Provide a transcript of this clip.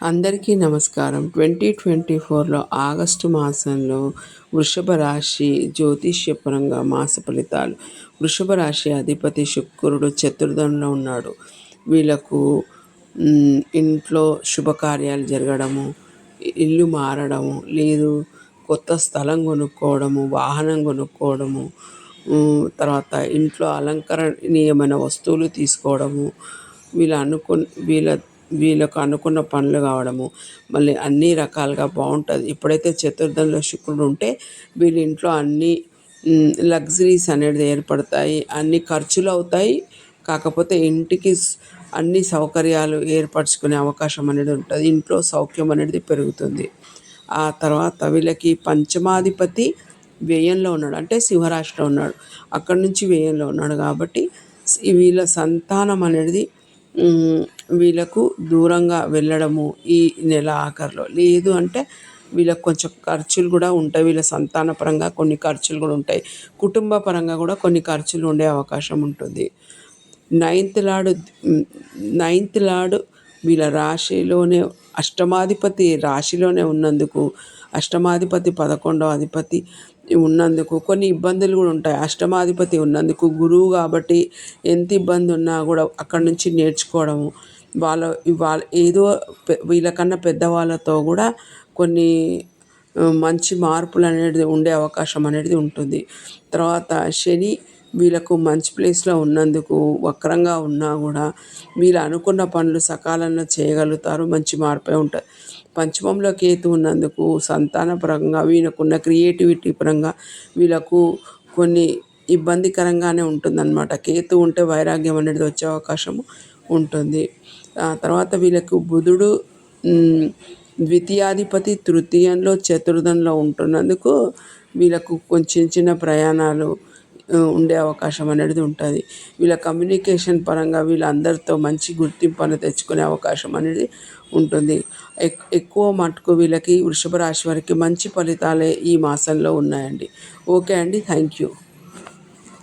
అందరికీ నమస్కారం. 2024లో ఆగస్టు మాసంలో వృషభ రాశి జ్యోతిష్యపరంగా మాస ఫలితాలు. వృషభ రాశి అధిపతి శుక్రుడు చతుర్థంలో ఉన్నాడు. వీళ్ళకు ఇంట్లో శుభకార్యాలు జరగడము, ఇల్లు మారడము, లేదు కొత్త స్థలం కొనుక్కోవడము, వాహనం కొనుక్కోవడము, తర్వాత ఇంట్లో అలంకరణీయమైన వస్తువులు తీసుకోవడము, వీళ్ళకు అనుకున్న పనులు కావడము, మళ్ళీ అన్ని రకాలుగా బాగుంటుంది. ఎప్పుడైతే చతుర్థంలో శుక్రుడు ఉంటే వీళ్ళ ఇంట్లో అన్ని లగ్జరీస్ అనేది ఏర్పడతాయి, అన్ని ఖర్చులు అవుతాయి. కాకపోతే ఇంటికి అన్ని సౌకర్యాలు ఏర్పరచుకునే అవకాశం అనేది ఉంటుంది. ఇంట్లో సౌఖ్యం అనేది పెరుగుతుంది. ఆ తర్వాత వీళ్ళకి పంచమాధిపతి వ్యయంలో ఉన్నాడు, అంటే సింహరాశిలో ఉన్నాడు. అక్కడి నుంచి వ్యయంలో ఉన్నాడు కాబట్టి వీళ్ళ సంతానం అనేది వీళ్ళకు దూరంగా వెళ్ళడము ఈ నెల ఆఖరిలో. లేదు అంటే వీళ్ళకు కొంచెం ఖర్చులు కూడా ఉంటాయి. వీళ్ళ సంతాన పరంగా కొన్ని ఖర్చులు కూడా ఉంటాయి. కుటుంబ పరంగా కూడా కొన్ని ఖర్చులు ఉండే అవకాశం ఉంటుంది. నైన్త్ లార్డ్ వీళ్ళ రాశిలోనే, అష్టమాధిపతి రాశిలోనే ఉన్నందుకు, అష్టమాధిపతి 11వ అధిపతి ఉన్నందుకు కొన్ని ఇబ్బందులు కూడా ఉంటాయి. అష్టమాధిపతి ఉన్నందుకు గురువు కాబట్టి ఎంత ఇబ్బంది ఉన్నా కూడా అక్కడి నుంచి నేర్చుకోవడము, వాళ్ళ ఏదో వీళ్ళకన్నా పెద్దవాళ్ళతో కూడా కొన్ని మంచి మార్పులు అనేది ఉండే అవకాశం అనేది ఉంటుంది. తర్వాత శని వీళ్ళకు మంచి ప్లేస్లో ఉన్నందుకు వక్రంగా ఉన్నా కూడా వీళ్ళు అనుకున్న పనులు సకాలంలో చేయగలుగుతారు, మంచి మార్పే ఉంటుంది. పంచమంలో కేతు ఉన్నందుకు సంతాన పరంగా వీళ్ళకున్న క్రియేటివిటీ పరంగా వీళ్ళకు కొన్ని ఇబ్బందికరంగానే ఉంటుందన్నమాట. కేతు ఉంటే వైరాగ్యం అనేది వచ్చే అవకాశం ఉంటుంది. ఆ తర్వాత వీళ్ళకు బుధుడు ద్వితీయాధిపతి తృతీయంలో చతుర్థంలో ఉంటున్నందుకు వీళ్ళకు కొంచెం చిన్న ప్రయాణాలు ఉండే అవకాశం అనేది ఉంటుంది. వీళ్ళ కమ్యూనికేషన్ పరంగా వీళ్ళందరితో మంచి గుర్తింపును తెచ్చుకునే అవకాశం అనేది ఉంటుంది. ఎక్కువ మటుకు వీళ్ళకి వృషభ రాశి వారికి మంచి ఫలితాలే ఈ మాసంలో ఉన్నాయండి. ఓకే అండి, థ్యాంక్ యూ.